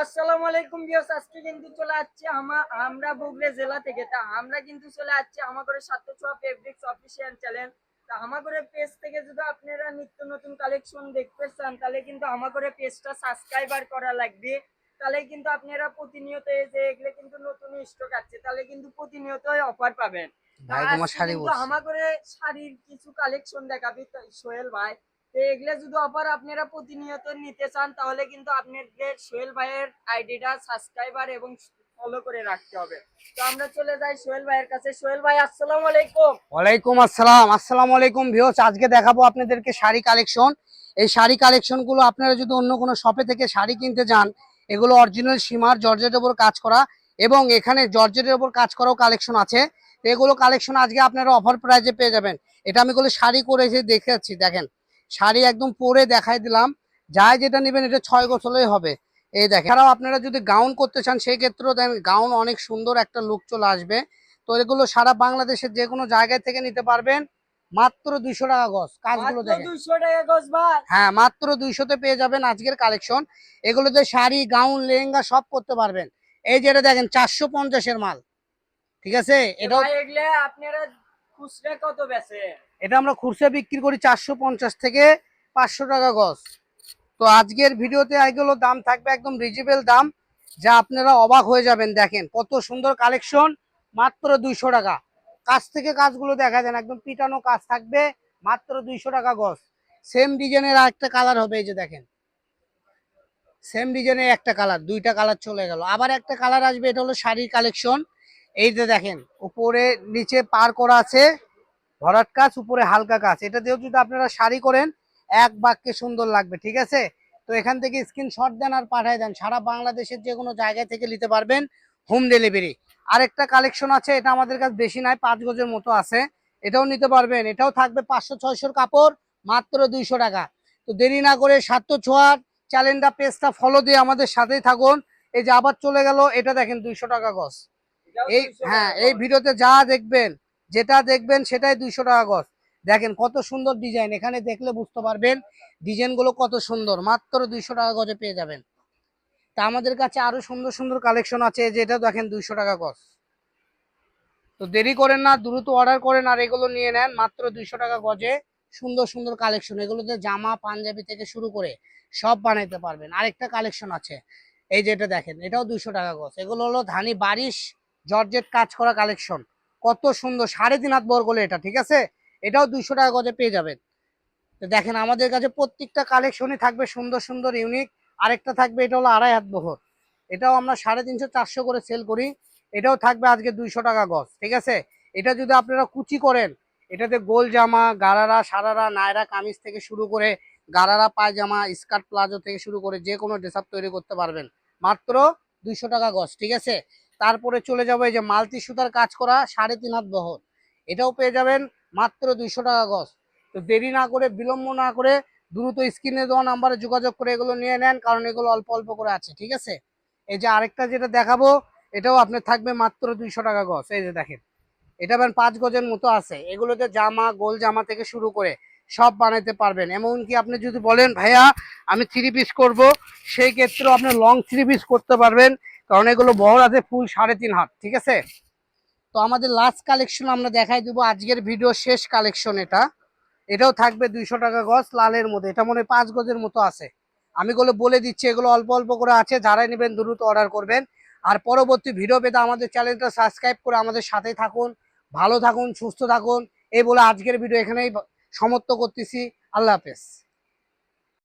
আসসালামু আলাইকুম ভিউয়ার্স, আজকে কিন্তু চলে আসছে আমরা বগুড়া জেলা থেকে। তা আমরা কিন্তু চলে আসছে আমাদের সাথে ছোঁয়া ফেব্রিক্স অফিসিয়াল চ্যানেল। তা আমাদের পেজ থেকে যদি আপনারা নিত্য নতুন কালেকশন দেখতে চান তাহলে কিন্তু আমাদের পেজটা সাবস্ক্রাইবার করা লাগবে। তাহলে কিন্তু আপনারা প্রতিনিয়ত এই যে এগুলো কিন্তু নতুন স্টক আছে, তাহলে কিন্তু প্রতিনিয়তই অফার পাবেন। ভাই তোমার আজকে শাড়ি কিন্তু পরছি। আমাদের শাড়ির কিছু কালেকশন দেখাবি সোহেল ভাই। তো এগুলো যদি অফার আপনারা প্রতিনিয়ত নিতে চান তাহলে কিন্তু আপনাদের সোহেল ভাইয়ের আইডিটা সাবস্ক্রাইবার এবং ফলো করে রাখতে হবে। তো আমরা চলে যাই সোহেল ভাইয়ের কাছে। সোহেল ভাই আসসালামু আলাইকুম। ওয়ালাইকুম আসসালাম। আসসালামু আলাইকুম ভিউয়ার্স, আজকে দেখাবো আপনাদেরকে শাড়ি কালেকশন। এই শাড়ি কালেকশন গুলো আপনারা যদি অন্য কোনো শপে থেকে শাড়ি কিনতে যান, এগুলো অরিজিনাল সীমার জর্জেটের উপর কাজ করা এবং এখানে জর্জেটের উপর কাজ করাও কালেকশন আছে। তো এগুলো কালেকশন আজকে আপনারা অফার প্রাইজে পেয়ে যাবেন। এটা আমি এগুলো শাড়ি করে এসে দেখে যাচ্ছি, দেখেন শাড়ি একদম পরে দেখাই দিলাম। যাই যেটা নেবেন এটা 6 গোছলেই হবে। এই দেখেন, এছাড়াও আপনারা যদি গাউন করতে চান সেই ক্ষেত্রেও দেখেন গাউন অনেক সুন্দর একটা লুক চলে আসবে। তো এগুলো সারা বাংলাদেশের যে কোনো জায়গায় থেকে নিতে পারবেন মাত্র 200 টাকা গজ। কাজগুলো মাত্র দেখেন। 200 টাকা গজ ভাই। হ্যাঁ, মাত্র 200-তে পেয়ে যাবেন আজকের কালেকশন। এগুলোতে শাড়ি গাউন লেহেঙ্গা সব করতে পারবেন। এই যেটা দেখেন 450-এর মাল, ঠিক আছে। এটাও ভাই এগুলো আপনারা খুচরা কত বেচেন? এটা আমরা খুচরা বিক্রি করি 450 থেকে 500 টাকা গজ। তো আজকের ভিডিওতে এগুলো দাম থাকবে একদম রিজনেবল দাম, যা আপনারা অবাক হয়ে যাবেন। দেখেন কত সুন্দর কালেকশন, মাত্র 200 টাকা। কাছ থেকে কাজগুলো দেখা দেন, একদম পিটানো কাজ থাকবে, মাত্র 200 টাকা গজ। সেম ডিজাইনের আরেকটা কালার হবে, এই যে দেখেন সেম ডিজাইনের একটা কালার, দুইটা কালার চলে গেল, আবার একটা কালার আসবে। এটা হলো শাড়ির কালেকশন। এই যে দেখেন উপরে নিচে পার করা আছে ভরাট কাজ, উপরে হালকা কাজ। এটা দিয়েও যদি আপনারা শাড়ি করেন এক বাক্যে সুন্দর লাগবে, ঠিক আছে। তো এখান থেকে স্ক্রিনশট দেন আর পাঠিয়ে দেন, সারা বাংলাদেশের যে কোনো জায়গা থেকে নিতে পারবেন, হোম ডেলিভারি। আরেকটা কালেকশন আছে, এটা আমাদের কাছে বেশি নাই, 5 গজের মতো আছে, এটাও নিতে পারবেন। এটাও থাকবে 500-600 কাপড়, মাত্র 200 টাকা। তো দেরি না করে সাতটো ছোঁয়ার চ্যানেলটা পেজটা ফলো দিয়ে আমাদের সাথেই থাকুন। এই যে আবার চলে গেল, এটা দেখেন 200 টাকা গজ। এটাও এই 200 হ্যাঁ, টাকা এই গজ। ভিডিওতে যা দেখবেন, যেটা দেখবেন সেটাই 200 টাকা গজ। দেখেন কত সুন্দর ডিজাইন, এখানে দেখলে বুঝতে পারবেন ডিজাইন গুলো কত সুন্দর, মাত্র 200 টাকা গজে পেয়ে যাবেন। তা আমাদের কাছে আরো সুন্দর সুন্দর কালেকশন আছে, যেটা দেখেন 200 টাকা গজ। তো দেরি করেন না, দ্রুত অর্ডার করেন আর এগুলো নিয়ে নেন মাত্র 200 টাকা গজে। সুন্দর সুন্দর কালেকশন, এগুলোতে জামা পাঞ্জাবি থেকে শুরু করে সব বানাইতে পারবেন। আরেকটা কালেকশন আছে, এই যেটা দেখেন এটাও 200 টাকা গজ। এগুলো হলো ধানি বারিশ জর্জেট কাজ করা কালেকশন, কত সুন্দর, 3.5 হাত বহর বলে এটা, ঠিক আছে। এটাও 200 টাকা গজে পেয়ে যাবেন। তো দেখেন আমাদের কাছে প্রত্যেকটা কালেকশনই থাকবে সুন্দর সুন্দর ইউনিক। আরেকটা থাকবে, এটা হলো 2.5 হাত বহর, এটাও আমরা 350-400 করে সেল করি। এটাও থাকবে আজকে 200 টাকা গজ, ঠিক আছে। এটা যদি আপনারা কুচি করেন, এটাতে গোল জামা, গারারা, সারারা, নায়রা কামিজ থেকে শুরু করে গারারা পায়জামা, স্কার্ট প্লাজো থেকে শুরু করে যে কোনো ড্রেস আপ তৈরি করতে পারবেন মাত্র 200 টাকা গজ, ঠিক আছে। তারপরে চলে যাবো এই যে মাল্টি সুতার কাজ করা 3.5 হাত বহর, এটাও পেয়ে যাবেন মাত্র 200 টাকা গজ। তো দেরি না করে, বিলম্ব না করে দ্রুত স্ক্রিনে দেওয়া নাম্বারে যোগাযোগ করে এগুলো নিয়ে নেন, কারণ এগুলো অল্প অল্প করে আছে, ঠিক আছে। এই যে আরেকটা যেটা দেখাবো, এটাও আপনার থাকবে মাত্র 200 টাকা গজ। এই যে দেখেন এটা 5 গজের মতো আছে। এগুলোতে জামা, গোল জামা থেকে শুরু করে সব বানাইতে পারবেন। এমনকি আপনি যদি বলেন ভাইয়া আমি 3 পিস করব, সেই ক্ষেত্রেও আপনি লং 3 পিস করতে পারবেন, কারণ এগুলো বহর আছে ফুল 3.5 হাত, ঠিক আছে। তো আমাদের লাস্ট কালেকশন আমরা দেখাই দিব, আজকের ভিডিও শেষ কালেকশন এটা। এটাও থাকবে 200 টাকা গজ, লালের মধ্যে। এটা মনে হয় 5 গজের মতো আছে। আমি এগুলো বলে দিচ্ছি, এগুলো অল্প অল্প করে আছে, যারাই নেবেন দ্রুত অর্ডার করবেন। আর পরবর্তী ভিডিও পেতে আমাদের চ্যানেলটা সাবস্ক্রাইব করে আমাদের সাথেই থাকুন। ভালো থাকুন, সুস্থ থাকুন, এই বলে আজকের ভিডিও এখানেই সমাপ্ত করতেছি। আল্লাহ হাফেজ।